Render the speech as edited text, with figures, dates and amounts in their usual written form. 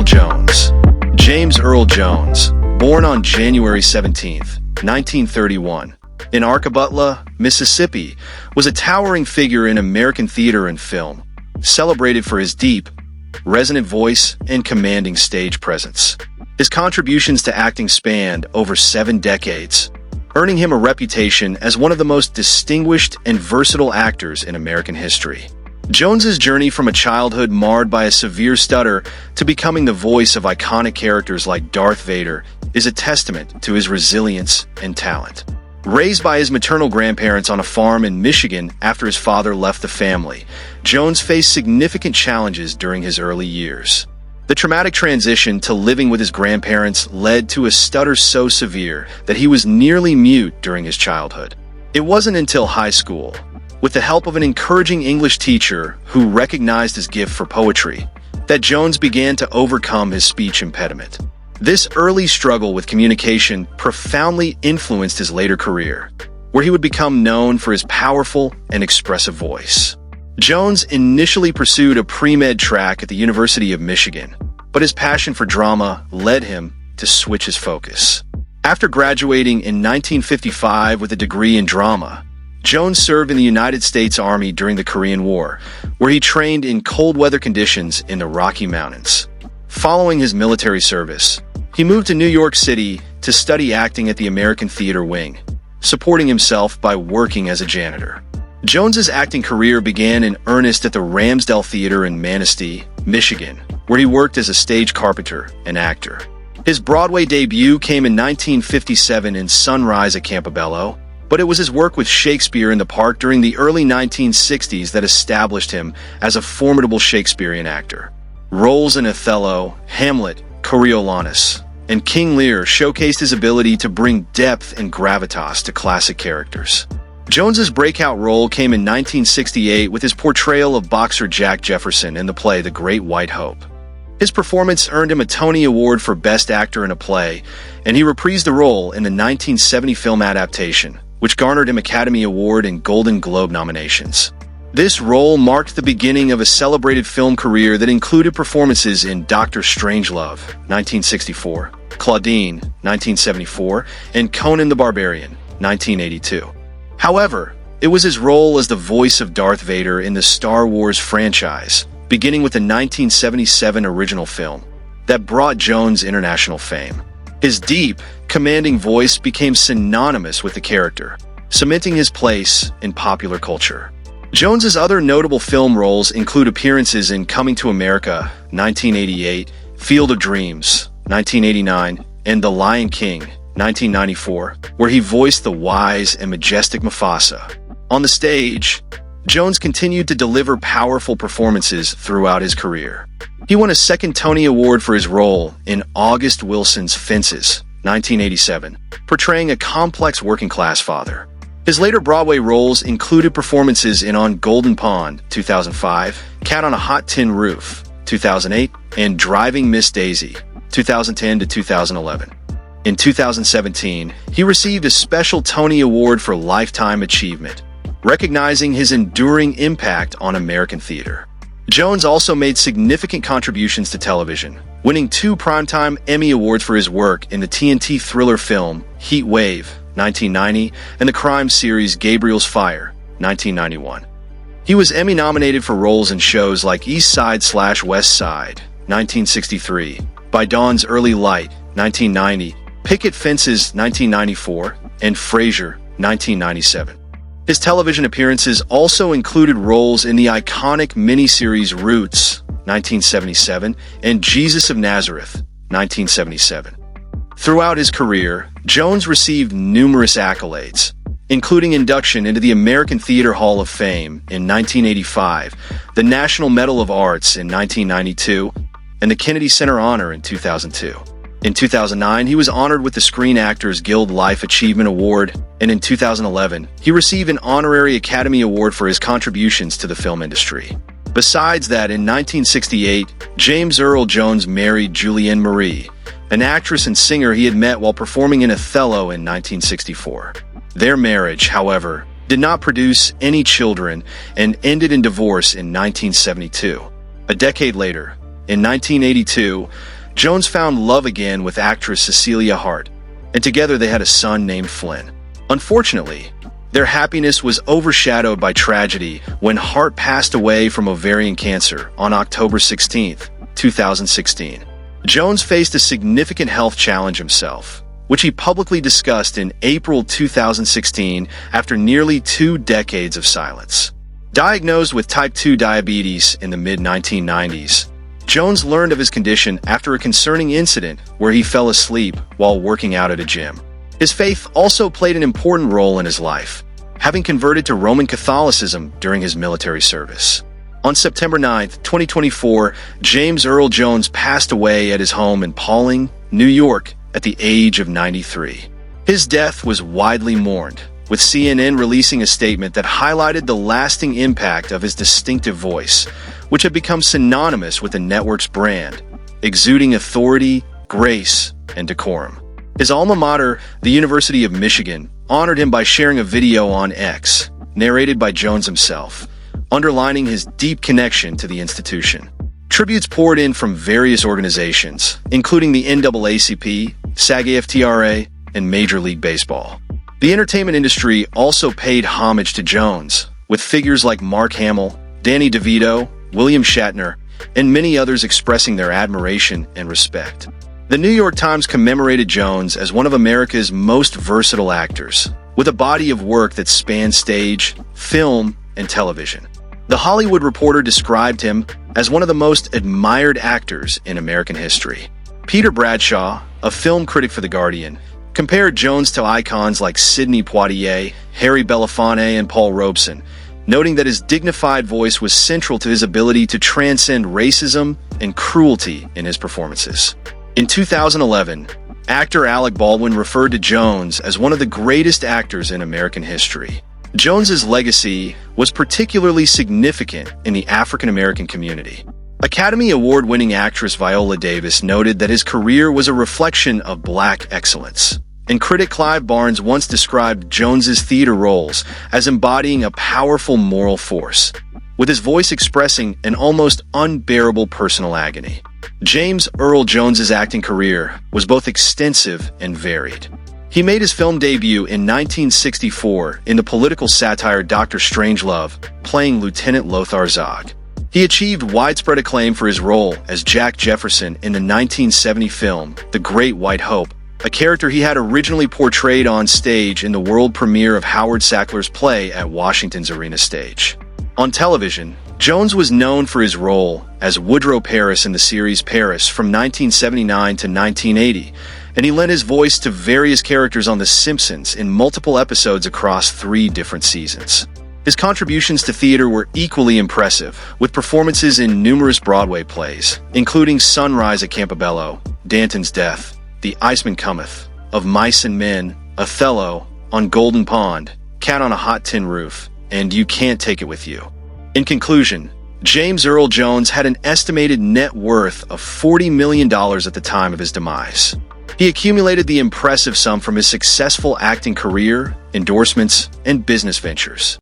Earl Jones. James Earl Jones, born on January 17, 1931, in Arkabutla, Mississippi, was a towering figure in American theater and film, celebrated for his deep, resonant voice and commanding stage presence. His contributions to acting spanned over 7 decades, earning him a reputation as one of the most distinguished and versatile actors in American history. Jones's journey from a childhood marred by a severe stutter to becoming the voice of iconic characters like Darth Vader is a testament to his resilience and talent. Raised by his maternal grandparents on a farm in Michigan after his father left the family, Jones faced significant challenges during his early years. The traumatic transition to living with his grandparents led to a stutter so severe that he was nearly mute during his childhood. It wasn't until high school, with the help of an encouraging English teacher who recognized his gift for poetry, that Jones began to overcome his speech impediment. This early struggle with communication profoundly influenced his later career, where he would become known for his powerful and expressive voice. Jones initially pursued a pre-med track at the University of Michigan, but his passion for drama led him to switch his focus. After graduating in 1955 with a degree in drama, Jones served in the United States Army during the Korean War, where he trained in cold weather conditions in the Rocky Mountains. Following his military service, he moved to New York City to study acting at the American Theater Wing, supporting himself by working as a janitor. Jones's acting career began in earnest at the Ramsdell Theater in Manistee, Michigan, where he worked as a stage carpenter and actor. His Broadway debut came in 1957 in Sunrise at Campobello, but it was his work with Shakespeare in the Park during the early 1960s that established him as a formidable Shakespearean actor. Roles in Othello, Hamlet, Coriolanus, and King Lear showcased his ability to bring depth and gravitas to classic characters. Jones's breakout role came in 1968 with his portrayal of boxer Jack Jefferson in the play The Great White Hope. His performance earned him a Tony Award for Best Actor in a Play, and he reprised the role in the 1970 film adaptation, which garnered him Academy Award and Golden Globe nominations. This role marked the beginning of a celebrated film career that included performances in Dr. Strangelove, 1964, Claudine, 1974, and Conan the Barbarian, 1982. However, it was his role as the voice of Darth Vader in the Star Wars franchise, beginning with the 1977 original film, that brought Jones international fame. His deep, commanding voice became synonymous with the character, cementing his place in popular culture. Jones's other notable film roles include appearances in Coming to America, 1988, Field of Dreams, 1989, and The Lion King, 1994, where he voiced the wise and majestic Mufasa. On the stage, Jones continued to deliver powerful performances throughout his career. He won a second Tony Award for his role in August Wilson's Fences, 1987, portraying a complex working-class father. His later Broadway roles included performances in On Golden Pond, 2005, Cat on a Hot Tin Roof, 2008, and Driving Miss Daisy, 2010 to 2011. In 2017, he received a special Tony Award for Lifetime Achievement, recognizing his enduring impact on American theater. Jones also made significant contributions to television, winning 2 Primetime Emmy Awards for his work in the TNT thriller film Heat Wave, 1990, and the crime series Gabriel's Fire, 1991. He was Emmy-nominated for roles in shows like East Side/West Side, 1963, By Dawn's Early Light, 1990, Picket Fences, 1994, and Frasier, 1997. His television appearances also included roles in the iconic miniseries Roots, 1977, and Jesus of Nazareth, 1977. Throughout his career, Jones received numerous accolades, including induction into the American Theater Hall of Fame in 1985, the National Medal of Arts in 1992, and the Kennedy Center Honor in 2002. In 2009, he was honored with the Screen Actors Guild Life Achievement Award, and in 2011, he received an honorary Academy Award for his contributions to the film industry. Besides that, in 1968, James Earl Jones married Julianne Marie, an actress and singer he had met while performing in Othello in 1964. Their marriage, however, did not produce any children and ended in divorce in 1972. A decade later, In 1982, Jones found love again with actress Cecilia Hart, and together they had a son named Flynn. Unfortunately, their happiness was overshadowed by tragedy when Hart passed away from ovarian cancer on October 16, 2016. Jones faced a significant health challenge himself, which he publicly discussed in April 2016 after nearly 2 decades of silence. Diagnosed with type 2 diabetes in the mid-1990s, Jones learned of his condition after a concerning incident where he fell asleep while working out at a gym. His faith also played an important role in his life, having converted to Roman Catholicism during his military service. On September 9, 2024, James Earl Jones passed away at his home in Pawling, New York, at the age of 93. His death was widely mourned, with CNN releasing a statement that highlighted the lasting impact of his distinctive voice, which had become synonymous with the network's brand, exuding authority, grace, and decorum. His alma mater, the University of Michigan, honored him by sharing a video on X, narrated by Jones himself, underlining his deep connection to the institution. Tributes poured in from various organizations, including the NAACP, SAG-AFTRA, and Major League Baseball. The entertainment industry also paid homage to Jones, with figures like Mark Hamill, Danny DeVito, William Shatner, and many others expressing their admiration and respect. The New York Times commemorated Jones as one of America's most versatile actors, with a body of work that spans stage, film, and television. The Hollywood Reporter described him as one of the most admired actors in American history. Peter Bradshaw, a film critic for The Guardian, compared Jones to icons like Sidney Poitier, Harry Belafonte, and Paul Robeson, noting that his dignified voice was central to his ability to transcend racism and cruelty in his performances. In 2011, actor Alec Baldwin referred to Jones as one of the greatest actors in American history. Jones's legacy was particularly significant in the African-American community. Academy Award-winning actress Viola Davis noted that his career was a reflection of Black excellence, and critic Clive Barnes once described Jones's theater roles as embodying a powerful moral force, with his voice expressing an almost unbearable personal agony. James Earl Jones's acting career was both extensive and varied. He made his film debut in 1964 in the political satire Dr. Strangelove, playing Lieutenant Lothar Zog. He achieved widespread acclaim for his role as Jack Jefferson in the 1970 film The Great White Hope, a character he had originally portrayed on stage in the world premiere of Howard Sackler's play at Washington's Arena Stage. On television, Jones was known for his role as Woodrow Paris in the series Paris from 1979 to 1980, and he lent his voice to various characters on The Simpsons in multiple episodes across 3 different seasons. His contributions to theater were equally impressive, with performances in numerous Broadway plays, including Sunrise at Campobello, Danton's Death, The Iceman Cometh, Of Mice and Men, Othello, On Golden Pond, Cat on a Hot Tin Roof, and You Can't Take It With You. In conclusion, James Earl Jones had an estimated net worth of $40 million at the time of his demise. He accumulated the impressive sum from his successful acting career, endorsements, and business ventures.